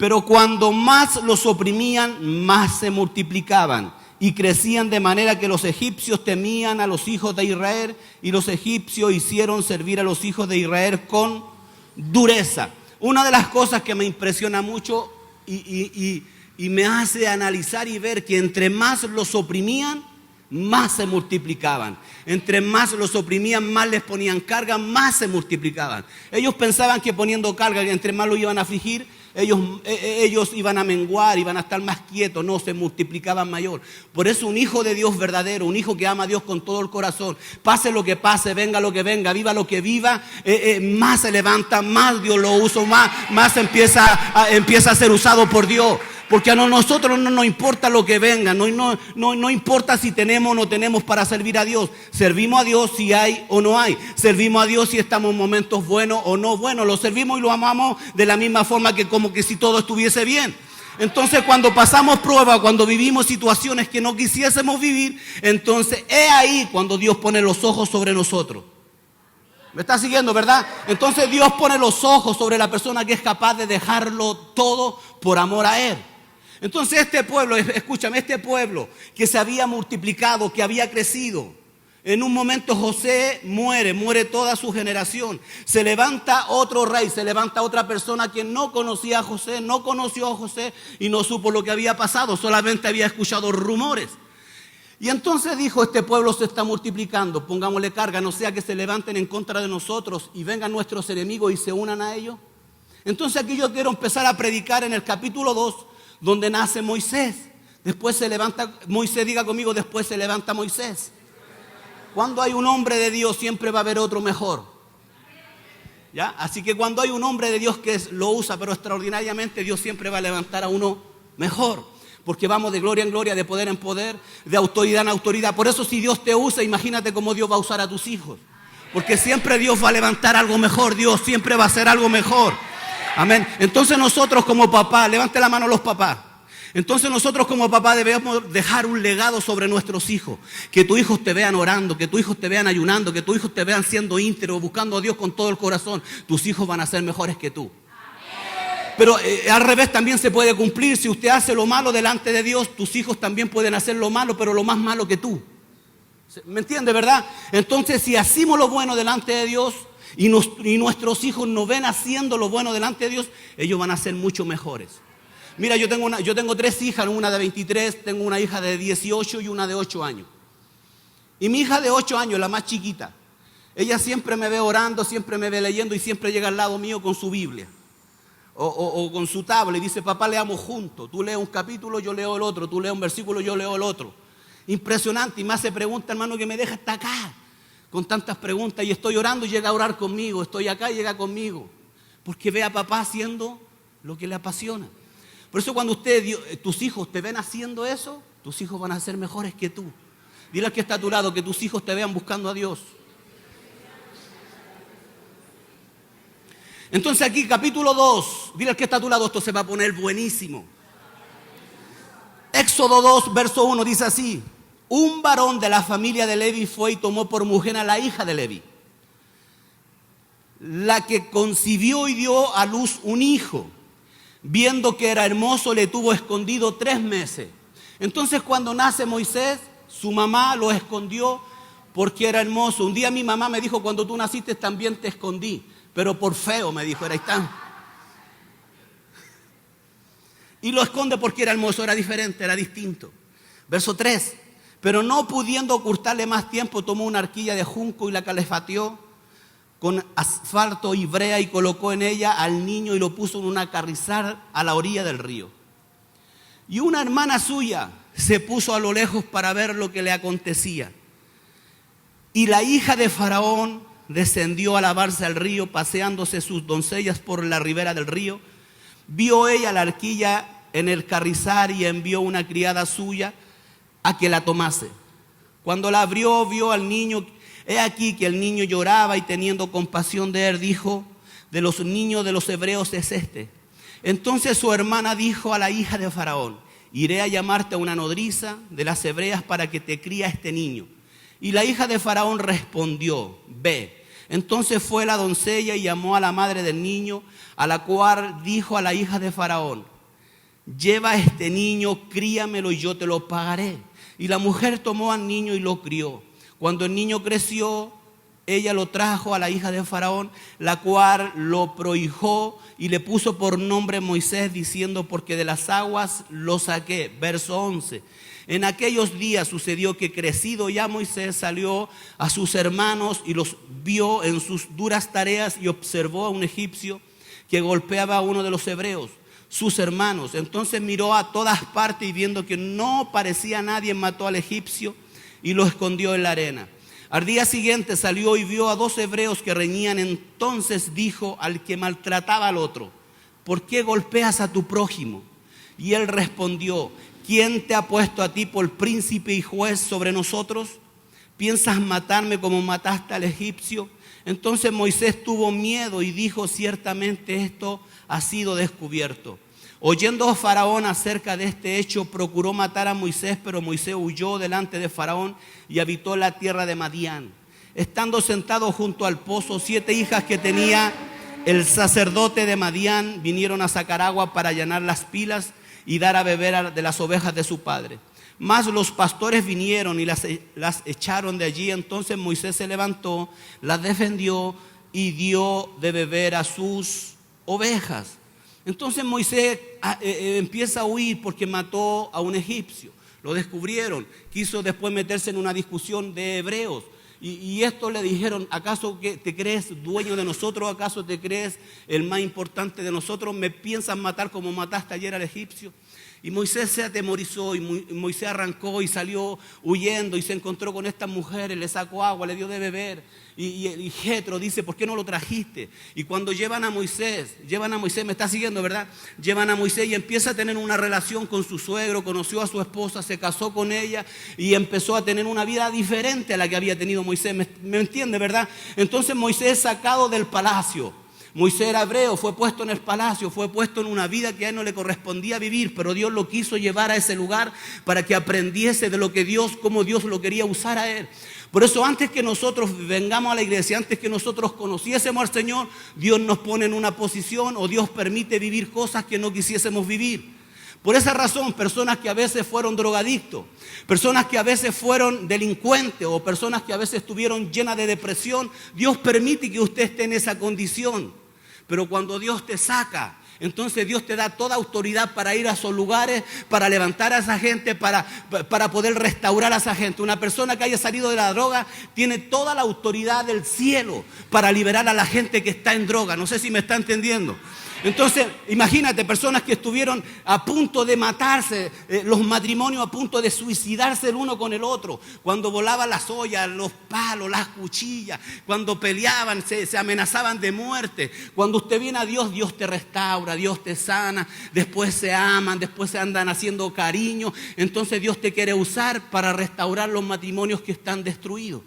Pero cuando más los oprimían, más se multiplicaban y crecían, de manera que los egipcios temían a los hijos de Israel, y los egipcios hicieron servir a los hijos de Israel con dureza. Una de las cosas que me impresiona mucho y me hace analizar y ver que entre más los oprimían, más se multiplicaban. Entre más los oprimían, más les ponían carga, más se multiplicaban. Ellos pensaban que poniendo carga, que entre más lo iban a afligir, ellos iban a menguar, iban a estar más quietos. No, se multiplicaban mayor. Por eso un hijo de Dios verdadero, un hijo que ama a Dios con todo el corazón, pase lo que pase, venga lo que venga, viva lo que viva, más se levanta, más Dios lo usa, más empieza a ser usado por Dios. Porque a nosotros no nos importa lo que venga, no importa si tenemos o no tenemos para servir a Dios. Servimos a Dios si hay o no hay. Servimos a Dios si estamos en momentos buenos o no buenos. Lo servimos y lo amamos de la misma forma que como que si todo estuviese bien. Entonces cuando pasamos pruebas, cuando vivimos situaciones que no quisiésemos vivir, entonces es ahí cuando Dios pone los ojos sobre nosotros. ¿Me está siguiendo, verdad? Entonces Dios pone los ojos sobre la persona que es capaz de dejarlo todo por amor a Él. Entonces este pueblo, escúchame, este pueblo que se había multiplicado, que había crecido, en un momento José muere toda su generación. Se levanta otro rey, se levanta otra persona que no conocía a José, no conoció a José y no supo lo que había pasado, solamente había escuchado rumores. Y entonces dijo, este pueblo se está multiplicando, pongámosle carga, no sea que se levanten en contra de nosotros y vengan nuestros enemigos y se unan a ellos. Entonces aquí yo quiero empezar a predicar en el capítulo 2, donde nace Moisés. Después se levanta Moisés, diga conmigo, después se levanta Moisés. Cuando hay un hombre de Dios siempre va a haber otro mejor. ¿Ya? Así que cuando hay un hombre de Dios que lo usa pero extraordinariamente, Dios siempre va a levantar a uno mejor. Porque vamos de gloria en gloria, de poder en poder, de autoridad en autoridad. Por eso si Dios te usa, imagínate cómo Dios va a usar a tus hijos. Porque siempre Dios va a levantar algo mejor. Dios siempre va a hacer algo mejor. Amén. Entonces nosotros como papá, levante la mano los papás. Entonces nosotros como papá debemos dejar un legado sobre nuestros hijos. Que tus hijos te vean orando, que tus hijos te vean ayunando, que tus hijos te vean siendo íntegros, buscando a Dios con todo el corazón. Tus hijos van a ser mejores que tú. Pero al revés también se puede cumplir. Si usted hace lo malo delante de Dios, tus hijos también pueden hacer lo malo, pero lo más malo que tú. ¿Me entiende, verdad? Entonces si hacemos lo bueno delante de Dios y nuestros hijos nos ven haciendo lo bueno delante de Dios, ellos van a ser mucho mejores. Mira, yo tengo 3 hijas, una de 23, tengo una hija de 18 y una de 8 años. Y mi hija de 8 años, la más chiquita, ella siempre me ve orando, siempre me ve leyendo y siempre llega al lado mío con su Biblia. O con su tabla y dice, papá, leamos juntos. Tú lees un capítulo, yo leo el otro. Tú lees un versículo, yo leo el otro. Impresionante. Y más se pregunta, hermano, que me deja hasta acá con tantas preguntas. Y estoy orando y llega a orar conmigo. Estoy acá y llega conmigo. Porque ve a papá haciendo lo que le apasiona. Por eso cuando tus hijos te ven haciendo eso, tus hijos van a ser mejores que tú. Dile al que está a tu lado, que tus hijos te vean buscando a Dios. Entonces aquí capítulo 2, dile al que está a tu lado, esto se va a poner buenísimo. Éxodo 2, verso 1 dice así: un varón de la familia de Levi fue y tomó por mujer a la hija de Levi, la que concibió y dio a luz un hijo. Viendo que era hermoso, le tuvo escondido 3 meses. Entonces cuando nace Moisés, su mamá lo escondió porque era hermoso. Un día mi mamá me dijo, cuando tú naciste también te escondí. Pero por feo, me dijo, era tan. Y lo esconde porque era hermoso, era diferente, era distinto. Verso 3. Pero no pudiendo ocultarle más tiempo, tomó una arquilla de junco y la calefateó con asfalto y brea y colocó en ella al niño y lo puso en una carrizal a la orilla del río. Y una hermana suya se puso a lo lejos para ver lo que le acontecía. Y la hija de Faraón descendió a lavarse al río, paseándose sus doncellas por la ribera del río. Vio ella la arquilla en el carrizal y envió una criada suya a que la tomase. Cuando la abrió, vio al niño. He aquí que el niño lloraba y teniendo compasión de él, dijo, de los niños de los hebreos es este. Entonces su hermana dijo a la hija de Faraón, iré a llamarte a una nodriza de las hebreas para que te cría este niño. Y la hija de Faraón respondió, ve. Entonces fue la doncella y llamó a la madre del niño, a la cual dijo a la hija de Faraón, lleva a este niño, críamelo y yo te lo pagaré. Y la mujer tomó al niño y lo crió. Cuando el niño creció, ella lo trajo a la hija de Faraón, la cual lo prohijó y le puso por nombre Moisés, diciendo, porque de las aguas lo saqué. Verso 11. En aquellos días sucedió que crecido ya Moisés salió a sus hermanos y los vio en sus duras tareas y observó a un egipcio que golpeaba a uno de los hebreos, sus hermanos. Entonces miró a todas partes y viendo que no parecía nadie, mató al egipcio y lo escondió en la arena. Al día siguiente salió y vio a 2 hebreos que reñían. Entonces dijo al que maltrataba al otro, ¿por qué golpeas a tu prójimo? Y él respondió, ¿quién te ha puesto a ti por príncipe y juez sobre nosotros? ¿Piensas matarme como mataste al egipcio? Entonces Moisés tuvo miedo y dijo, ciertamente esto ha sido descubierto. Oyendo Faraón acerca de este hecho, procuró matar a Moisés, pero Moisés huyó delante de Faraón y habitó la tierra de Madián. Estando sentado junto al pozo, 7 hijas que tenía el sacerdote de Madián vinieron a sacar agua para llenar las pilas y dar a beber de las ovejas de su padre. Mas los pastores vinieron y las echaron de allí. Entonces Moisés se levantó, las defendió y dio de beber a sus ovejas. Entonces Moisés empieza a huir porque mató a un egipcio. Lo descubrieron, quiso después meterse en una discusión de hebreos. Y esto le dijeron, ¿acaso que te crees dueño de nosotros? ¿Acaso te crees el más importante de nosotros? ¿Me piensas matar como mataste ayer al egipcio? Y Moisés se atemorizó y Moisés arrancó y salió huyendo y se encontró con estas mujeres, le sacó agua, le dio de beber. Y Jetro dice, ¿por qué no lo trajiste? Y cuando llevan a Moisés, me está siguiendo, ¿verdad? Llevan a Moisés y empieza a tener una relación con su suegro, conoció a su esposa, se casó con ella y empezó a tener una vida diferente a la que había tenido Moisés. ¿Me entiende, verdad? Entonces Moisés es sacado del palacio. Moisés era hebreo, fue puesto en el palacio, fue puesto en una vida que a él no le correspondía vivir, pero Dios lo quiso llevar a ese lugar para que aprendiese de lo que Dios, cómo Dios lo quería usar a él. Por eso antes que nosotros vengamos a la iglesia, antes que nosotros conociésemos al Señor, Dios nos pone en una posición o Dios permite vivir cosas que no quisiésemos vivir. Por esa razón, personas que a veces fueron drogadictos, personas que a veces fueron delincuentes o personas que a veces estuvieron llenas de depresión, Dios permite que usted esté en esa condición. Pero cuando Dios te saca, entonces Dios te da toda autoridad para ir a esos lugares, para levantar a esa gente, para poder restaurar a esa gente. Una persona que haya salido de la droga tiene toda la autoridad del cielo para liberar a la gente que está en droga. No sé si me está entendiendo. Entonces, imagínate, personas que estuvieron a punto de matarse, los matrimonios a punto de suicidarse el uno con el otro, cuando volaban las ollas, los palos, las cuchillas, cuando peleaban, se amenazaban de muerte. Cuando usted viene a Dios, Dios te restaura, Dios te sana, después se aman, después se andan haciendo cariño. Entonces Dios te quiere usar para restaurar los matrimonios que están destruidos.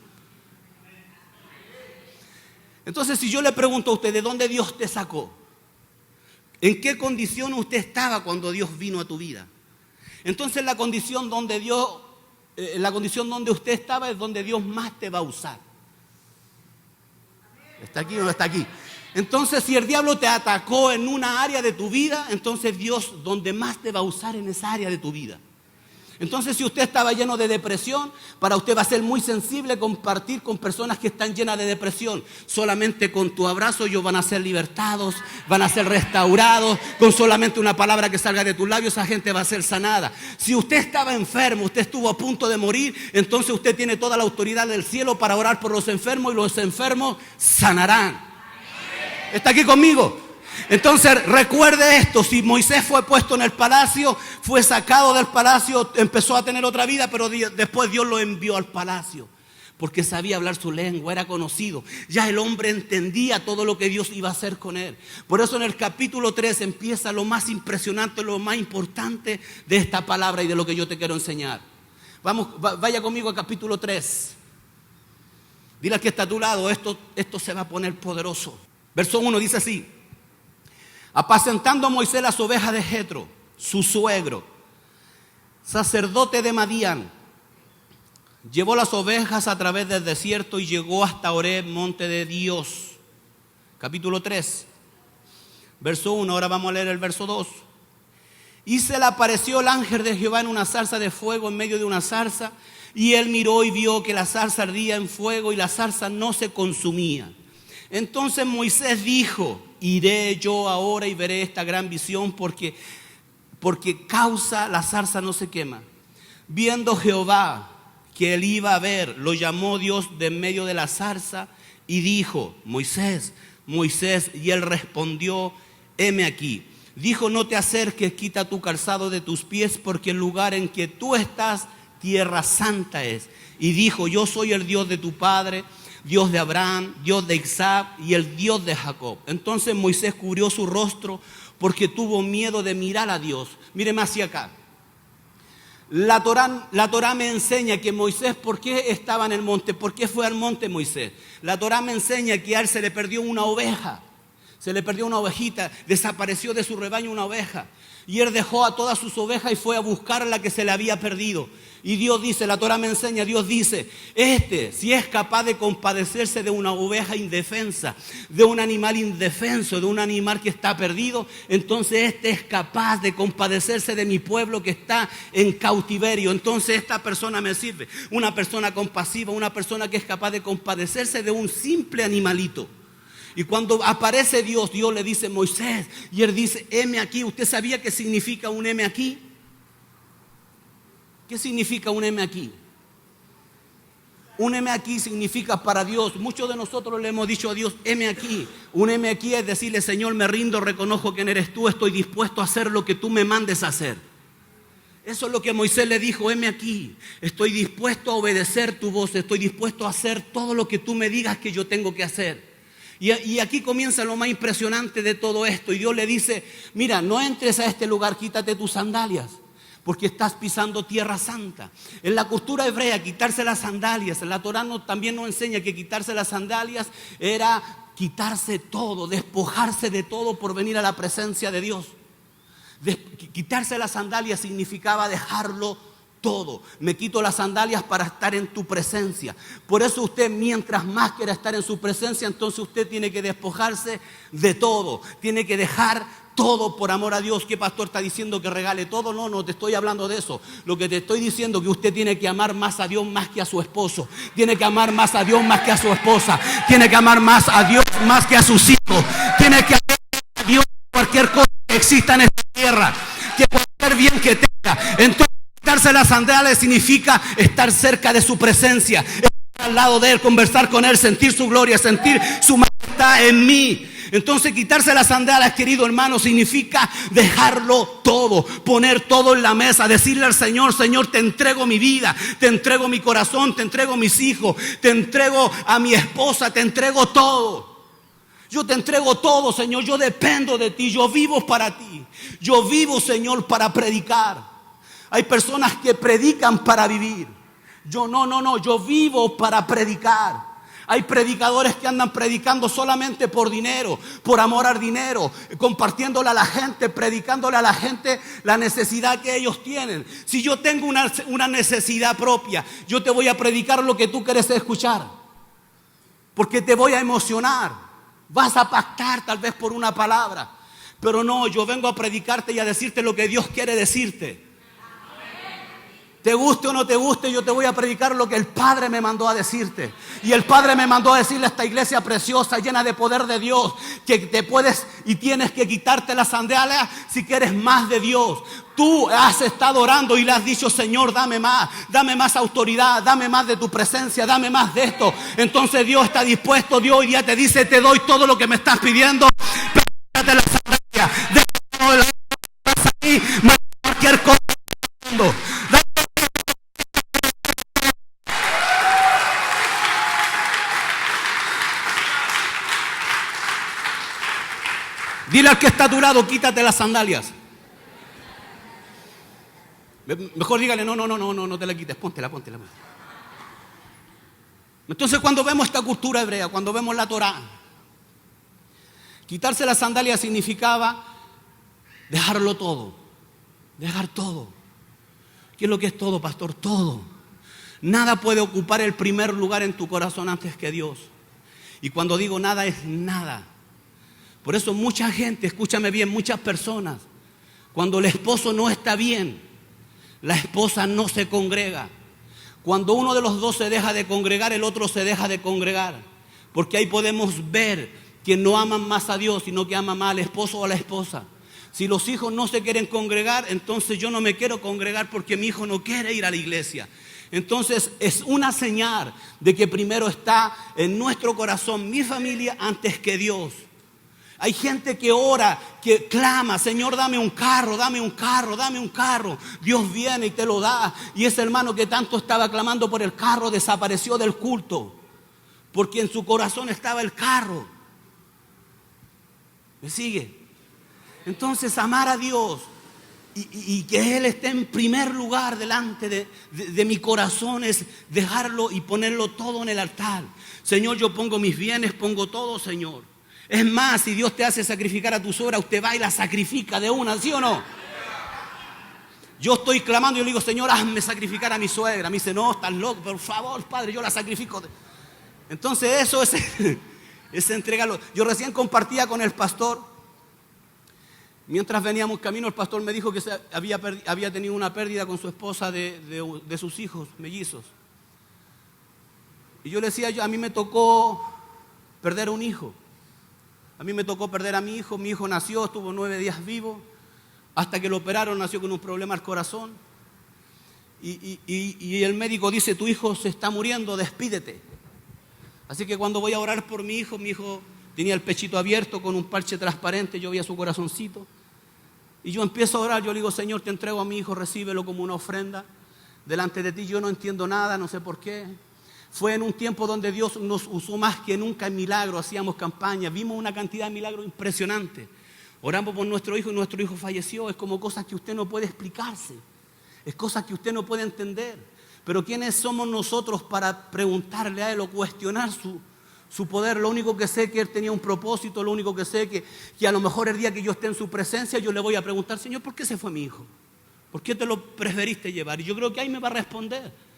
Entonces, si yo le pregunto a usted, ¿de dónde Dios te sacó? ¿En qué condición usted estaba cuando Dios vino a tu vida? Entonces la condición donde usted estaba es donde Dios más te va a usar. ¿Está aquí o no está aquí? Entonces si el diablo te atacó en una área de tu vida, entonces Dios donde más te va a usar en esa área de tu vida. Entonces si usted estaba lleno de depresión, para usted va a ser muy sensible compartir con personas que están llenas de depresión. Solamente con tu abrazo ellos van a ser libertados, van a ser restaurados. Con solamente una palabra que salga de tus labios esa gente va a ser sanada. Si usted estaba enfermo, usted estuvo a punto de morir, entonces usted tiene toda la autoridad del cielo para orar por los enfermos y los enfermos sanarán. ¿Está aquí conmigo? Entonces recuerde esto, si Moisés fue puesto en el palacio, fue sacado del palacio, empezó a tener otra vida, pero después Dios lo envió al palacio, porque sabía hablar su lengua, era conocido. Ya el hombre entendía todo lo que Dios iba a hacer con él. Por eso en el capítulo 3 empieza lo más impresionante, lo más importante de esta palabra y de lo que yo te quiero enseñar. Vaya conmigo al capítulo 3. Dile al que está a tu lado, esto se va a poner poderoso. Verso 1 dice así: apacentando a Moisés las ovejas de Jetro, su suegro, sacerdote de Madián, llevó las ovejas a través del desierto y llegó hasta Horeb, monte de Dios. Capítulo 3, verso 1, ahora vamos a leer el verso 2. Y se le apareció el ángel de Jehová en una zarza de fuego en medio de una zarza. Y él miró y vio que la zarza ardía en fuego y la zarza no se consumía. Entonces Moisés dijo: iré yo ahora y veré esta gran visión, porque causa la zarza no se quema. Viendo Jehová que él iba a ver, lo llamó Dios de en medio de la zarza y dijo: Moisés, Moisés. Y él respondió: heme aquí. Dijo: no te acerques, quita tu calzado de tus pies, porque el lugar en que tú estás, tierra santa es. Y dijo: yo soy el Dios de tu padre, Dios de Abraham, Dios de Isaac y el Dios de Jacob. Entonces Moisés cubrió su rostro porque tuvo miedo de mirar a Dios. Míreme hacia acá. La Torá me enseña que Moisés, ¿por qué estaba en el monte? ¿Por qué fue al monte Moisés? La Torá me enseña que a él se le perdió una oveja. Se le perdió una ovejita, desapareció de su rebaño una oveja. Y él dejó a todas sus ovejas y fue a buscar la que se le había perdido. Y Dios dice, la Torá me enseña, Dios dice: si es capaz de compadecerse de una oveja indefensa, de un animal indefenso, de un animal que está perdido, entonces es capaz de compadecerse de mi pueblo que está en cautiverio. Entonces esta persona me sirve, una persona compasiva, una persona que es capaz de compadecerse de un simple animalito. Y cuando aparece Dios, Dios le dice: Moisés, y él dice: heme aquí. ¿Usted sabía qué significa un heme aquí? ¿Qué significa un heme aquí? Un heme aquí significa para Dios. Muchos de nosotros le hemos dicho a Dios: heme aquí. Un heme aquí es decirle: Señor, me rindo, reconozco quién eres tú, estoy dispuesto a hacer lo que tú me mandes a hacer. Eso es lo que Moisés le dijo: heme aquí, estoy dispuesto a obedecer tu voz, estoy dispuesto a hacer todo lo que tú me digas que yo tengo que hacer. Y aquí comienza lo más impresionante de todo esto. Y Dios le dice: mira, no entres a este lugar, quítate tus sandalias, porque estás pisando tierra santa. En la cultura hebrea, quitarse las sandalias, la Torá también nos enseña que quitarse las sandalias era quitarse todo, despojarse de todo por venir a la presencia de Dios. Quitarse las sandalias significaba dejarlo todo. Me quito las sandalias para estar en tu presencia. Por eso usted, mientras más quiera estar en su presencia, entonces usted tiene que despojarse de todo. Tiene que dejar todo por amor a Dios. ¿Qué pastor está diciendo que regale todo? No te estoy hablando de eso. Lo que te estoy diciendo es que usted tiene que amar más a Dios más que a su esposo. Tiene que amar más a Dios más que a su esposa. Tiene que amar más a Dios más que a sus hijos. Tiene que amar a Dios cualquier cosa que exista en esta tierra, que cualquier bien que tenga. Entonces, quitarse las sandalias significa estar cerca de su presencia, estar al lado de Él, conversar con Él, sentir su gloria, sentir su majestad en mí. Entonces quitarse las sandalias, querido hermano, significa dejarlo todo, poner todo en la mesa, decirle al Señor: Señor, te entrego mi vida, te entrego mi corazón, te entrego mis hijos, te entrego a mi esposa, te entrego todo. Yo te entrego todo, Señor, yo dependo de ti, yo vivo para ti. Yo vivo, Señor, para predicar. Hay personas que predican para vivir. Yo yo vivo para predicar. Hay predicadores que andan predicando solamente por dinero, por amor al dinero, compartiéndole a la gente, predicándole a la gente la necesidad que ellos tienen. Si yo tengo una necesidad propia, yo te voy a predicar lo que tú quieres escuchar, porque te voy a emocionar. Vas a pactar tal vez por una palabra, pero no, yo vengo a predicarte y a decirte lo que Dios quiere decirte. Te guste o no te guste, yo te voy a predicar lo que el Padre me mandó a decirte. Y el Padre me mandó a decirle a esta iglesia preciosa, llena de poder de Dios, que te puedes y tienes que quitarte las sandalias si quieres más de Dios. Tú has estado orando y le has dicho: Señor, dame más autoridad, dame más de tu presencia, dame más de esto. Entonces Dios está dispuesto, Dios hoy día te dice: te doy todo lo que me estás pidiendo, pero quítate las sandalias, déjalo de la casa ahí, cualquier cosa. Dile al que está a tu lado: quítate las sandalias. Mejor dígale: no te la quites, póntela. Entonces, cuando vemos esta cultura hebrea, cuando vemos la Torá, quitarse las sandalias significaba dejarlo todo, dejar todo. ¿Qué es lo que es todo, pastor? Todo. Nada puede ocupar el primer lugar en tu corazón antes que Dios. Y cuando digo nada, es nada. Por eso mucha gente, escúchame bien, muchas personas Cuando el esposo no está bien, la esposa no se congrega. Cuando uno de los dos se deja de congregar, el otro se deja de congregar. Porque ahí podemos ver que no aman más a Dios, sino que aman más al esposo o a la esposa. Si los hijos no se quieren congregar, entonces yo no me quiero congregar porque mi hijo no quiere ir a la iglesia. Entonces es una señal de que primero está en nuestro corazón mi familia antes que Dios. Hay gente que ora, que clama, Señor, dame un carro, dame un carro, dame un carro. Dios viene y te lo da. Y ese hermano que tanto estaba clamando por el carro desapareció del culto, porque en su corazón estaba el carro. ¿Me sigue? Entonces amar a Dios y que Él esté en primer lugar delante de mi corazón es dejarlo y ponerlo todo en el altar. Señor, yo pongo mis bienes, pongo todo, Señor. Es más, si Dios te hace sacrificar a tu suegra, usted va y la sacrifica de una, ¿sí o no? Yo estoy clamando y yo le digo, Señor, hazme sacrificar a mi suegra. Me dice, no, estás loco, por favor, Padre, yo la sacrifico. Entonces eso es entregarlo. Yo recién compartía con el pastor. Mientras veníamos camino, el pastor me dijo que había tenido una pérdida con su esposa de sus hijos mellizos. Y yo le decía, a mí me tocó perder un hijo. A mí me tocó perder a mi hijo nació, estuvo 9 días vivo, hasta que lo operaron, nació con un problema al corazón. Y el médico dice, tu hijo se está muriendo, despídete. Así que cuando voy a orar por mi hijo tenía el pechito abierto con un parche transparente, yo veía su corazoncito. Y yo empiezo a orar, yo le digo, Señor, te entrego a mi hijo, recíbelo como una ofrenda. Delante de ti yo no entiendo nada, no sé por qué. Fue en un tiempo donde Dios nos usó más que nunca en milagros, hacíamos campaña, vimos una cantidad de milagros impresionantes. Oramos por nuestro hijo y nuestro hijo falleció. Es como cosas que usted no puede explicarse, es cosas que usted no puede entender. Pero ¿quiénes somos nosotros para preguntarle a Él o cuestionar su poder? Lo único que sé es que Él tenía un propósito, lo único que sé es que a lo mejor el día que yo esté en su presencia yo le voy a preguntar, Señor, ¿por qué se fue mi hijo? ¿Por qué te lo preferiste llevar? Y yo creo que ahí me va a responder.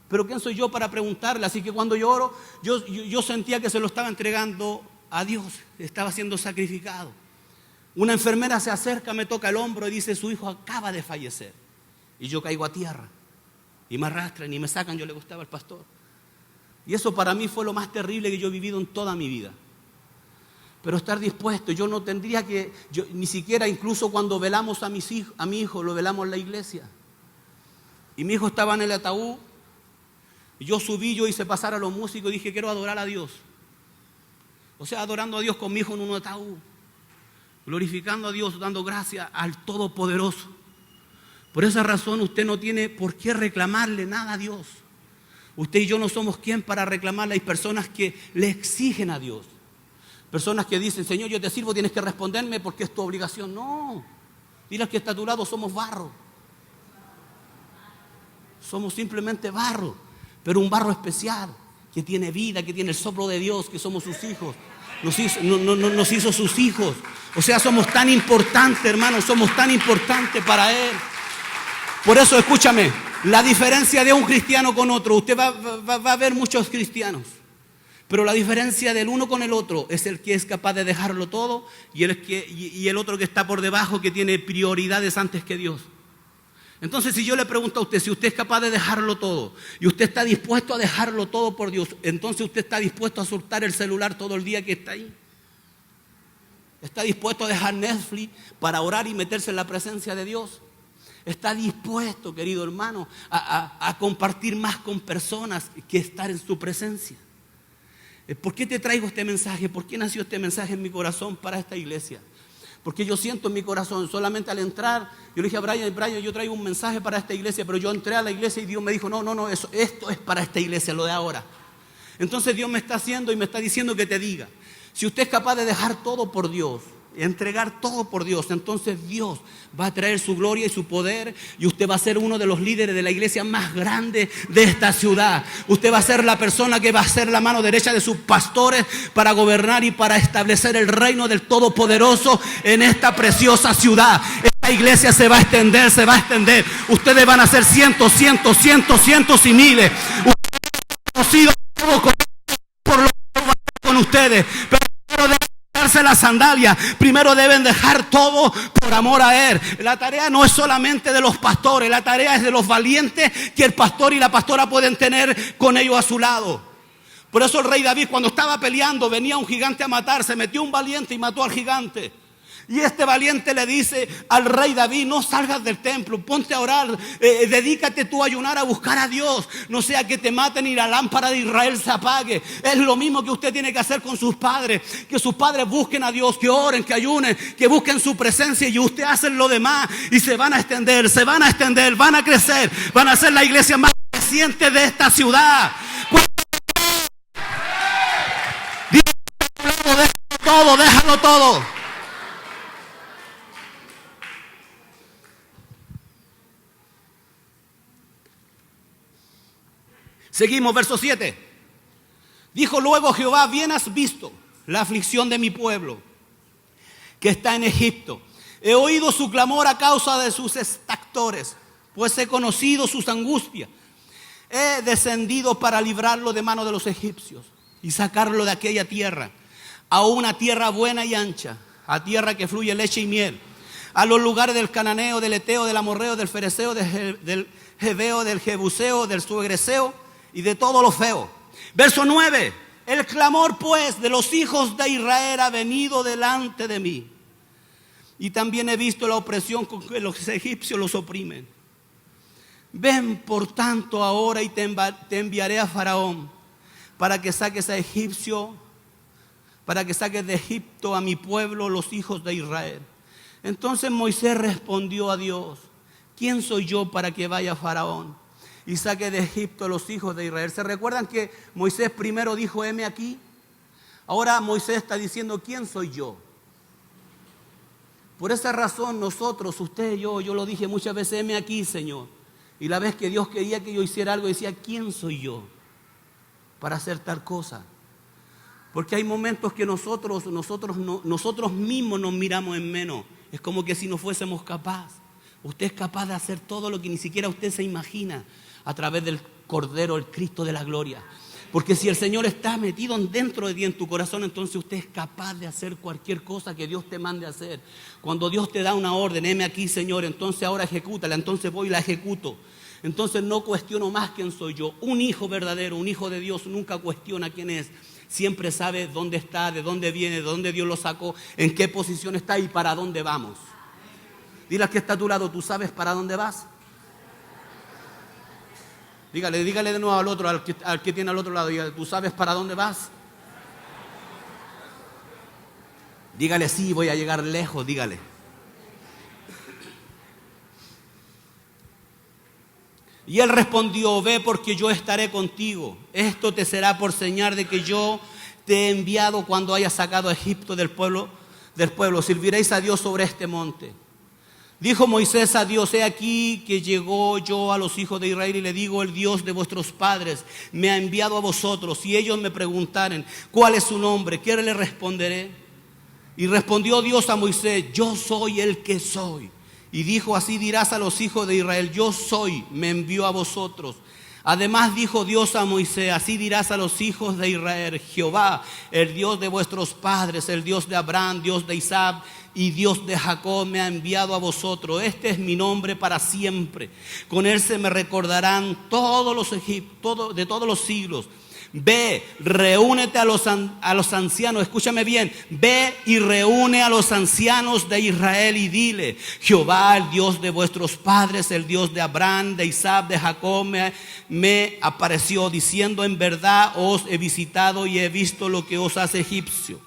Pero ¿quién soy yo para preguntarle? Así que cuando yo oro, yo sentía que se lo estaba entregando a Dios, estaba siendo sacrificado. Una enfermera se acerca, me toca el hombro y dice, su hijo acaba de fallecer. Y yo caigo a tierra y me arrastran y me sacan, yo le gustaba al pastor. Y eso para mí fue lo más terrible que yo he vivido en toda mi vida. Pero estar dispuesto, yo no tendría que, ni siquiera incluso cuando velamos a mi hijo, lo velamos en la iglesia. Y mi hijo estaba en el ataúd. Yo subí, yo hice pasar a los músicos y dije, quiero adorar a Dios. O sea, adorando a Dios con mi hijo en un ataúd. Glorificando a Dios, dando gracias al Todopoderoso. Por esa razón usted no tiene por qué reclamarle nada a Dios. Usted y yo no somos quien para reclamarle. Hay personas que le exigen a Dios. Personas que dicen, Señor, yo te sirvo, tienes que responderme porque es tu obligación. No, dile al que está a tu lado, somos barro. Somos simplemente barro. Pero un barro especial, que tiene vida, que tiene el soplo de Dios, que somos sus hijos. Nos hizo sus hijos. O sea, somos tan importantes, hermanos, somos tan importantes para Él. Por eso, escúchame, la diferencia de un cristiano con otro, usted va a ver muchos cristianos, pero la diferencia del uno con el otro es el que es capaz de dejarlo todo y el otro que está por debajo, que tiene prioridades antes que Dios. Entonces, si yo le pregunto a usted, si usted es capaz de dejarlo todo y usted está dispuesto a dejarlo todo por Dios, entonces usted está dispuesto a soltar el celular todo el día que está ahí. ¿Está dispuesto a dejar Netflix para orar y meterse en la presencia de Dios? ¿Está dispuesto, querido hermano, a compartir más con personas que estar en su presencia? ¿Por qué te traigo este mensaje? ¿Por qué nació este mensaje en mi corazón para esta iglesia? Porque yo siento en mi corazón, solamente al entrar, yo le dije a Brian, yo traigo un mensaje para esta iglesia, pero yo entré a la iglesia y Dios me dijo, no, esto es para esta iglesia, lo de ahora. Entonces Dios me está haciendo y me está diciendo que te diga, si usted es capaz de dejar todo por Dios, entregar todo por Dios, entonces Dios va a traer su gloria y su poder y usted va a ser uno de los líderes de la iglesia más grande de esta ciudad. Usted va a ser la persona que va a ser la mano derecha de sus pastores para gobernar y para establecer el reino del Todopoderoso en esta preciosa ciudad. Esta iglesia se va a extender, Ustedes van a ser cientos y miles. Ustedes han conocido todo por lo que va a hacer con ustedes, pero quiero quitarse las sandalias, primero deben dejar todo por amor a Él. La tarea no es solamente de los pastores, la tarea es de los valientes que el pastor y la pastora pueden tener con ellos a su lado. Por eso el rey David, cuando estaba peleando, venía un gigante a matar, se metió un valiente y mató al gigante. Y este valiente le dice al rey David: no salgas del templo, ponte a orar, dedícate tú a ayunar, a buscar a Dios, no sea que te maten y la lámpara de Israel se apague. Es lo mismo que usted tiene que hacer con sus padres, que sus padres busquen a Dios, que oren, que ayunen, que busquen su presencia, y usted hace lo demás y se van a extender, van a crecer, van a ser la iglesia más creciente de esta ciudad. Déjalo todo. Seguimos, verso 7. Dijo luego Jehová: bien has visto la aflicción de mi pueblo que está en Egipto. He oído su clamor a causa de sus exactores, pues he conocido sus angustias. He descendido para librarlo de mano de los egipcios y sacarlo de aquella tierra, a una tierra buena y ancha, a tierra que fluye leche y miel, a los lugares del cananeo, del eteo, del amorreo, del fereceo, del jebeo, del jebuseo, del suegreseo y de todo lo feo. Verso 9. El clamor pues de los hijos de Israel ha venido delante de mí, y también he visto la opresión con que los egipcios los oprimen. Ven por tanto ahora y te enviaré a Faraón para que saques a Egipcio, para que saques de Egipto a mi pueblo, los hijos de Israel. Entonces Moisés respondió a Dios: ¿quién soy yo para que vaya a Faraón y saque de Egipto a los hijos de Israel? ¿Se recuerdan que Moisés primero dijo: heme aquí? Ahora Moisés está diciendo: ¿quién soy yo? Por esa razón nosotros, usted y yo lo dije muchas veces: heme aquí, Señor. Y la vez que Dios quería que yo hiciera algo, decía: ¿quién soy yo para hacer tal cosa? Porque hay momentos que nosotros mismos nos miramos en menos. Es como que si no fuésemos capaces. Usted es capaz de hacer todo lo que ni siquiera usted se imagina a través del Cordero, el Cristo de la gloria. Porque si el Señor está metido dentro de ti, en tu corazón, entonces usted es capaz de hacer cualquier cosa que Dios te mande a hacer. Cuando Dios te da una orden: heme aquí, Señor, entonces ahora ejecútala. Entonces voy y la ejecuto. Entonces no cuestiono más quién soy yo. Un hijo verdadero, un hijo de Dios, nunca cuestiona quién es. Siempre sabe dónde está, de dónde viene, de dónde Dios lo sacó, en qué posición está y para dónde vamos. Dile al que está a tu lado: ¿tú sabes para dónde vas? Dígale de nuevo al otro, al que tiene al otro lado: dígale, ¿tú sabes para dónde vas? Dígale: sí, voy a llegar lejos, dígale. Y él respondió: ve, porque yo estaré contigo. Esto te será por señal de que yo te he enviado cuando hayas sacado a Egipto del pueblo. Serviréis a Dios sobre este monte. Dijo Moisés a Dios: he aquí que llegó yo a los hijos de Israel y le digo: el Dios de vuestros padres me ha enviado a vosotros. Si ellos me preguntaren: ¿cuál es su nombre?, ¿qué le responderé? Y respondió Dios a Moisés: yo soy el que soy. Y dijo: así dirás a los hijos de Israel: yo soy, me envió a vosotros. Además dijo Dios a Moisés: así dirás a los hijos de Israel: Jehová, el Dios de vuestros padres, el Dios de Abraham, Dios de Isaac y Dios de Jacob, me ha enviado a vosotros. Este es mi nombre para siempre. Con él se me recordarán todos los egipcios de todos los siglos. Ve, reúnete a los ancianos, escúchame bien, ve y reúne a los ancianos de Israel y dile: Jehová, el Dios de vuestros padres, el Dios de Abraham, de Isaac, de Jacob, me apareció diciendo: en verdad os he visitado y he visto lo que os hace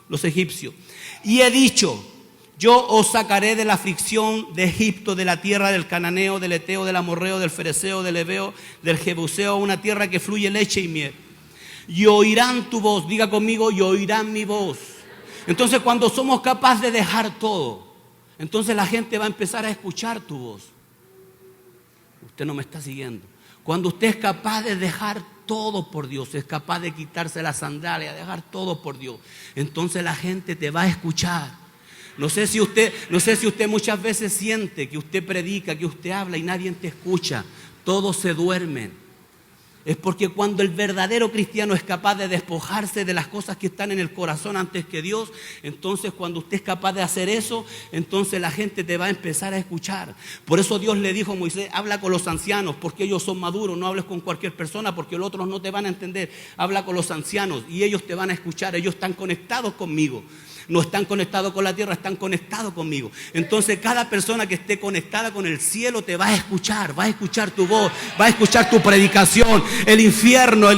los egipcios. Y he dicho: yo os sacaré de la aflicción de Egipto, de la tierra del cananeo, del eteo, del amorreo, del fereceo, del heveo, del jebuseo, una tierra que fluye leche y miel. Y oirán tu voz, diga conmigo: y oirán mi voz. Entonces, cuando somos capaces de dejar todo, entonces la gente va a empezar a escuchar tu voz. Usted no me está siguiendo. Cuando usted es capaz de dejar todo por Dios, es capaz de quitarse la sandalia, dejar todo por Dios, entonces la gente te va a escuchar. No sé si usted muchas veces siente que usted predica, que usted habla y nadie te escucha. Todos se duermen. Es porque cuando el verdadero cristiano es capaz de despojarse de las cosas que están en el corazón antes que Dios, entonces cuando usted es capaz de hacer eso, entonces la gente te va a empezar a escuchar. Por eso Dios le dijo a Moisés, habla con los ancianos porque ellos son maduros, no hables con cualquier persona porque los otros no te van a entender. Habla con los ancianos y ellos te van a escuchar, ellos están conectados conmigo. No están conectados con la tierra, están conectados conmigo. Entonces cada persona que esté conectada con el cielo te va a escuchar tu voz, va a escuchar tu predicación. El infierno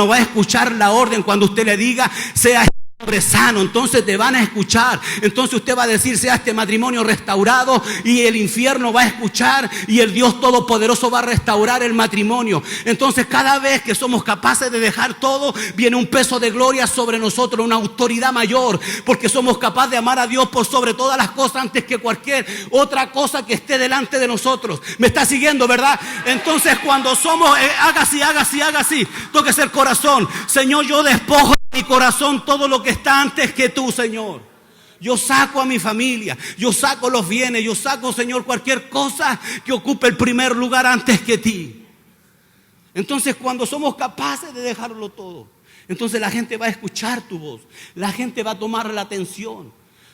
va a escuchar la orden cuando usted le diga, sea hombre sano, entonces te van a escuchar. Entonces usted va a decir, sea este matrimonio restaurado, y el infierno va a escuchar y el Dios Todopoderoso va a restaurar el matrimonio. Entonces cada vez que somos capaces de dejar todo, viene un peso de gloria sobre nosotros, una autoridad mayor, porque somos capaces de amar a Dios por sobre todas las cosas antes que cualquier otra cosa que esté delante de nosotros. ¿Me está siguiendo, verdad? Entonces cuando somos, haga así, tóquese el corazón. Señor, yo despojo mi corazón todo lo que está antes que tú, Señor. Yo saco a mi familia, yo saco los bienes, yo saco, Señor, cualquier cosa que ocupe el primer lugar antes que ti. Entonces cuando somos capaces de dejarlo todo, entonces la gente va a escuchar tu voz, la gente va a tomar la atención.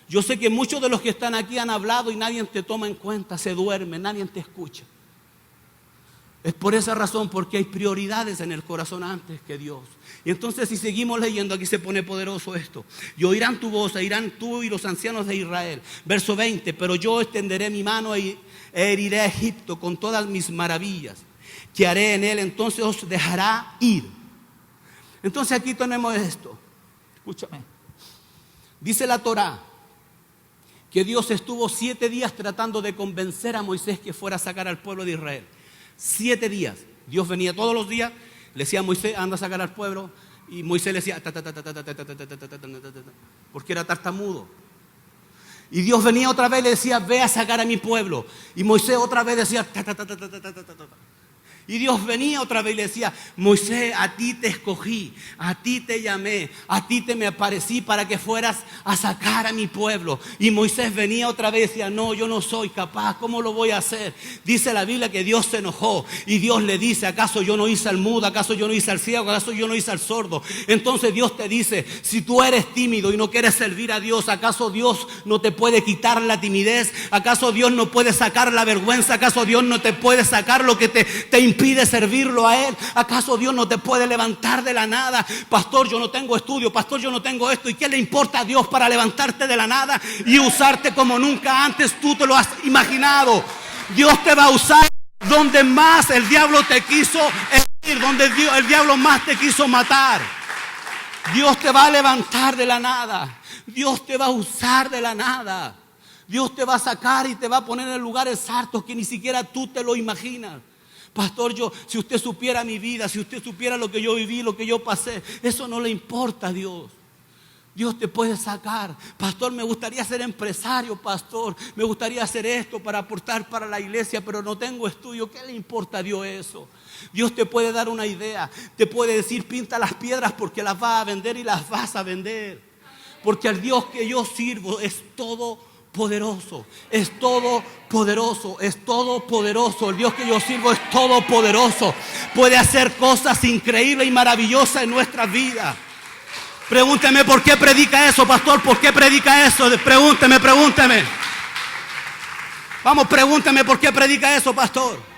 Yo sé que muchos de los que están aquí han hablado y nadie te toma en cuenta, se duerme, nadie te escucha. Es por esa razón, porque hay prioridades en el corazón antes que Dios. Y entonces si seguimos leyendo, aquí se pone poderoso esto. Y oirán tu voz, e irán tú y los ancianos de Israel. Verso 20, pero yo extenderé mi mano e heriré a Egipto con todas mis maravillas que haré en él, entonces os dejará ir. Entonces aquí tenemos esto. Escúchame. Dice la Torá que Dios estuvo 7 días tratando de convencer a Moisés que fuera a sacar al pueblo de Israel. 7 días. Dios venía todos los días, le decía a Moisés, anda a sacar al pueblo, y Moisés le decía, porque era tartamudo. Y Dios venía otra vez y le decía, ve a sacar a mi pueblo. Y Moisés otra vez decía, Y Dios venía otra vez y le decía, Moisés, a ti te escogí, a ti te llamé, a ti te me aparecí para que fueras a sacar a mi pueblo. Y Moisés venía otra vez y decía, no, yo no soy capaz, ¿cómo lo voy a hacer? Dice la Biblia que Dios se enojó y Dios le dice, ¿acaso yo no hice al mudo? ¿Acaso yo no hice al ciego? ¿Acaso yo no hice al sordo? Entonces Dios te dice, si tú eres tímido y no quieres servir a Dios, ¿acaso Dios no te puede quitar la timidez? ¿Acaso Dios no puede sacar la vergüenza? ¿Acaso Dios no te puede sacar lo que te impide servirlo a Él? ¿Acaso Dios no te puede levantar de la nada? Pastor, yo no tengo estudio, pastor, yo no tengo esto. ¿Y qué le importa a Dios para levantarte de la nada y usarte como nunca antes tú te lo has imaginado? Dios te va a usar donde más el diablo te quiso herir, donde el diablo más te quiso matar. Dios te va a levantar de la nada. Dios te va a usar de la nada. Dios te va a sacar y te va a poner en lugares hartos que ni siquiera tú te lo imaginas. Pastor, si usted supiera mi vida, si usted supiera lo que yo viví, lo que yo pasé, eso no le importa a Dios. Dios te puede sacar. Pastor, me gustaría ser empresario, pastor. Me gustaría hacer esto para aportar para la iglesia, pero no tengo estudio. ¿Qué le importa a Dios eso? Dios te puede dar una idea. Te puede decir, pinta las piedras porque las vas a vender y las vas a vender. Porque el Dios que yo sirvo es todopoderoso, es todopoderoso, es todopoderoso. El Dios que yo sirvo es todopoderoso. Puede hacer cosas increíbles y maravillosas en nuestras vidas. Pregúnteme por qué predica eso, pastor. ¿Por qué predica eso? Pregúnteme. Vamos, pregúnteme por qué predica eso, pastor.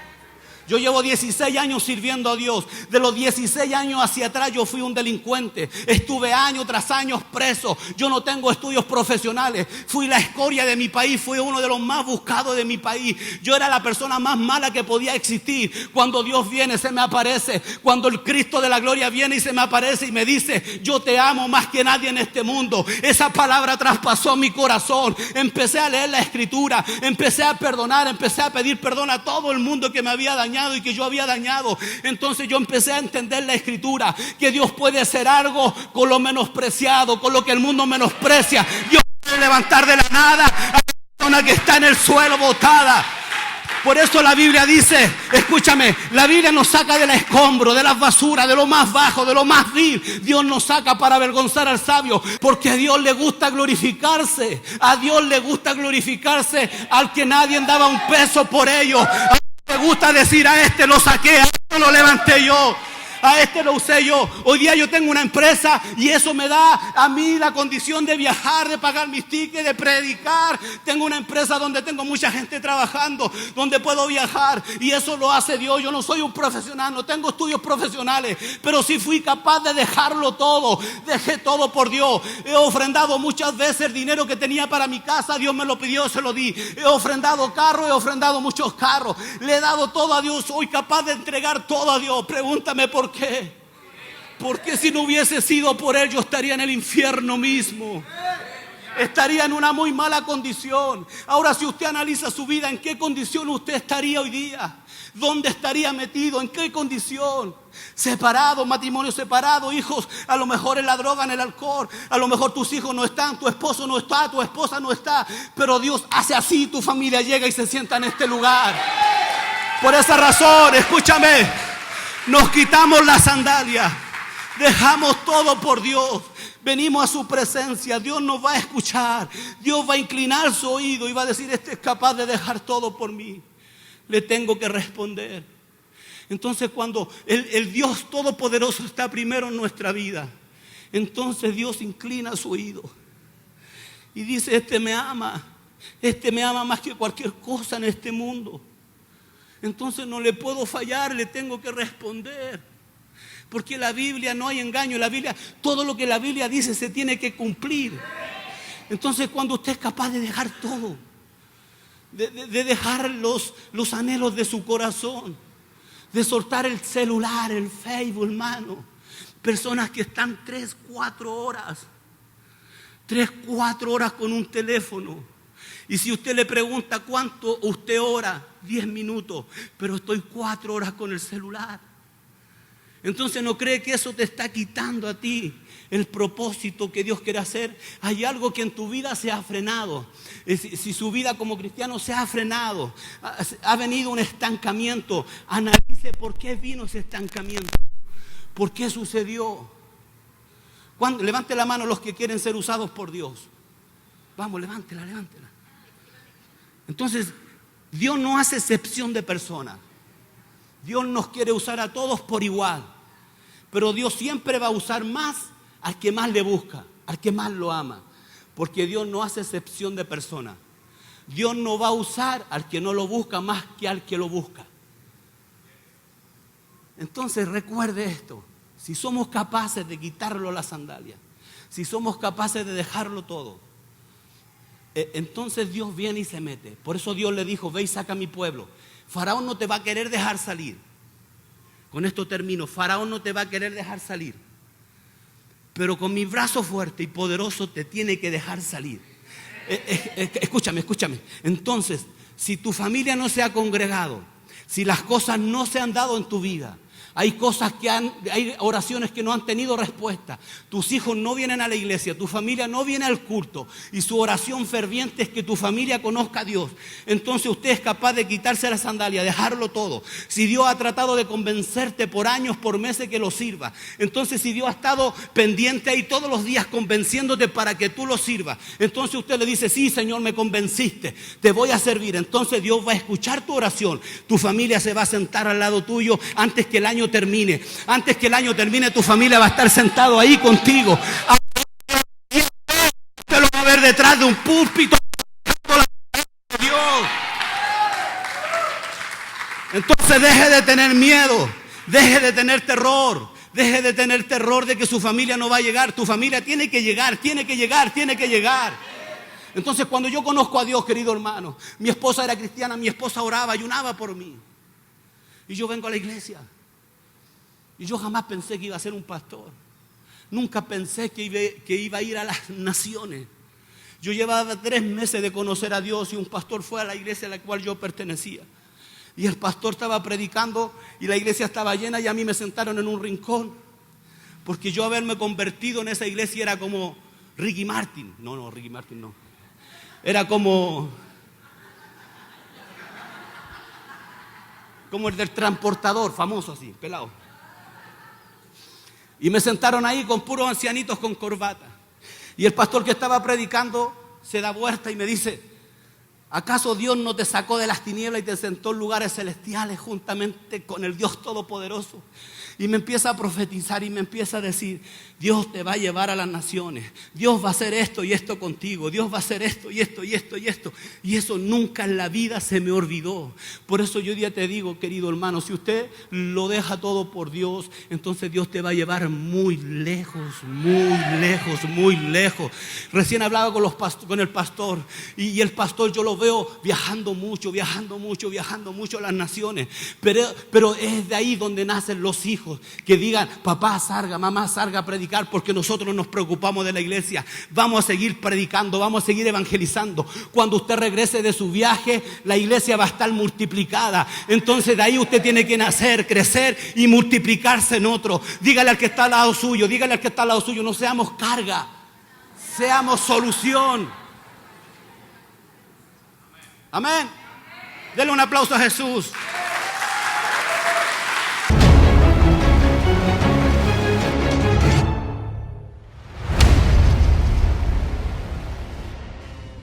Yo llevo 16 años sirviendo a Dios. De los 16 años hacia atrás yo fui un delincuente. Estuve año tras año preso. Yo no tengo estudios profesionales. Fui la escoria de mi país. Fui uno de los más buscados de mi país. Yo era la persona más mala que podía existir. Cuando Dios viene, se me aparece. Cuando el Cristo de la gloria viene y se me aparece y me dice, yo te amo más que nadie en este mundo. Esa palabra traspasó mi corazón. Empecé a leer la Escritura. Empecé a perdonar. Empecé a pedir perdón a todo el mundo que me había dañado y que yo había dañado. Entonces yo empecé a entender la Escritura, que Dios puede hacer algo con lo menospreciado, con lo que el mundo menosprecia. Dios puede levantar de la nada a la persona que está en el suelo botada. Por eso la Biblia dice, escúchame, la Biblia nos saca del escombro, de las basuras, de lo más bajo, de lo más vil. Dios nos saca para avergonzar al sabio, porque a Dios le gusta glorificarse. A Dios le gusta glorificarse al que nadie daba un peso por ello. Me gusta decir, a este lo saqué, a este lo levanté yo. A este lo usé yo. Hoy día yo tengo una empresa y eso me da a mí la condición de viajar, de pagar mis tickets, de predicar. Tengo una empresa donde tengo mucha gente trabajando, donde puedo viajar y eso lo hace Dios. Yo no soy un profesional, no tengo estudios profesionales, pero sí fui capaz de dejarlo todo. Dejé todo por Dios. He ofrendado muchas veces el dinero que tenía para mi casa. Dios me lo pidió, se lo di. He ofrendado carros, he ofrendado muchos carros. Le he dado todo a Dios. Soy capaz de entregar todo a Dios. Pregúntame por qué. Porque si no hubiese sido por Él, yo estaría en el infierno mismo. Estaría en una muy mala condición. Ahora, si usted analiza su vida, ¿en qué condición usted estaría hoy día? ¿Dónde estaría metido? ¿En qué condición? Separado, matrimonio separado, hijos a lo mejor en la droga, en el alcohol. A lo mejor tus hijos no están, tu esposo no está, tu esposa no está. Pero Dios hace así, tu familia llega y se sienta en este lugar. Por esa razón, escúchame, nos quitamos la sandalia, dejamos todo por Dios. Venimos a su presencia, Dios nos va a escuchar. Dios va a inclinar su oído y va a decir, este es capaz de dejar todo por mí. Le tengo que responder. Entonces cuando el Dios Todopoderoso está primero en nuestra vida, entonces Dios inclina su oído y dice, este me ama más que cualquier cosa en este mundo. Entonces no le puedo fallar, le tengo que responder. Porque en la Biblia no hay engaño, en la Biblia, todo lo que la Biblia dice se tiene que cumplir. Entonces cuando usted es capaz de dejar todo, de dejar los anhelos de su corazón, de soltar el celular, el Facebook, hermano. Personas que están 3, 4 horas con un teléfono. Y si usted le pregunta cuánto usted ora, 10 minutos, pero estoy 4 horas con el celular. Entonces no cree que eso te está quitando a ti el propósito que Dios quiere hacer. Hay algo que en tu vida se ha frenado. Si su vida como cristiano se ha frenado, ha venido un estancamiento, analice por qué vino ese estancamiento. ¿Por qué sucedió? Levante la mano los que quieren ser usados por Dios. Vamos, levántela. Entonces, Dios no hace excepción de personas. Dios nos quiere usar a todos por igual. Pero Dios siempre va a usar más al que más le busca, al que más lo ama. Porque Dios no hace excepción de personas. Dios no va a usar al que no lo busca más que al que lo busca. Entonces recuerde esto. Si somos capaces de quitarlo la sandalia, si somos capaces de dejarlo todo, entonces Dios viene y se mete. Por eso Dios le dijo, ve y saca a mi pueblo. Faraón no te va a querer dejar salir. Con esto termino. Faraón no te va a querer dejar salir. Pero con mi brazo fuerte y poderoso te tiene que dejar salir. Escúchame. Entonces, si tu familia no se ha congregado, si las cosas no se han dado en tu vida, hay oraciones que no han tenido respuesta. Tus hijos no vienen a la iglesia, tu familia no viene al culto y su oración ferviente es que tu familia conozca a Dios. Entonces usted es capaz de quitarse la sandalia, dejarlo todo. Si Dios ha tratado de convencerte por años, por meses que lo sirva, entonces si Dios ha estado pendiente ahí todos los días convenciéndote para que tú lo sirvas, entonces usted le dice, sí Señor, me convenciste, te voy a servir. Entonces Dios va a escuchar tu oración, tu familia se va a sentar al lado tuyo antes que el año termine. Antes que el año termine, tu familia va a estar sentado ahí contigo. Usted lo va a ver detrás de un púlpito. Dios. Entonces deje de tener miedo, deje de tener terror, deje de tener terror de que su familia no va a llegar. Tu familia tiene que llegar. Entonces cuando yo conozco a Dios, querido hermano, mi esposa era cristiana, mi esposa oraba, ayunaba por mí. Y yo vengo a la iglesia. Y yo jamás pensé que iba a ser un pastor. Nunca pensé que iba a ir a las naciones. Yo llevaba 3 meses de conocer a Dios y un pastor fue a la iglesia a la cual yo pertenecía. Y el pastor estaba predicando y la iglesia estaba llena y a mí me sentaron en un rincón. Porque yo haberme convertido en esa iglesia era como Ricky Martin. No, Ricky Martin no. Era como el del transportador, famoso así, pelado. Y me sentaron ahí con puros ancianitos con corbata. Y el pastor que estaba predicando se da vuelta y me dice, ¿Acaso Dios no te sacó de las tinieblas y te sentó en lugares celestiales juntamente con el Dios Todopoderoso? Y me empieza a profetizar y me empieza a decir: Dios te va a llevar a las naciones. Dios va a hacer esto y esto contigo. Dios va a hacer esto y esto y esto y esto. Y eso nunca en la vida se me olvidó. Por eso yo hoy día te digo, querido hermano, si usted lo deja todo por Dios, entonces Dios te va a llevar muy lejos, muy lejos, muy lejos. Recién hablaba con el pastor y el pastor yo lo veo viajando mucho a las naciones. Pero es de ahí donde nacen los hijos. Que digan: papá salga, mamá salga a predicar, porque nosotros nos preocupamos de la iglesia. Vamos a seguir predicando, vamos a seguir evangelizando. Cuando usted regrese de su viaje, la iglesia va a estar multiplicada. Entonces de ahí usted tiene que nacer, crecer y multiplicarse en otro. Dígale al que está al lado suyo, no seamos carga, seamos solución. Amén. Denle un aplauso a Jesús.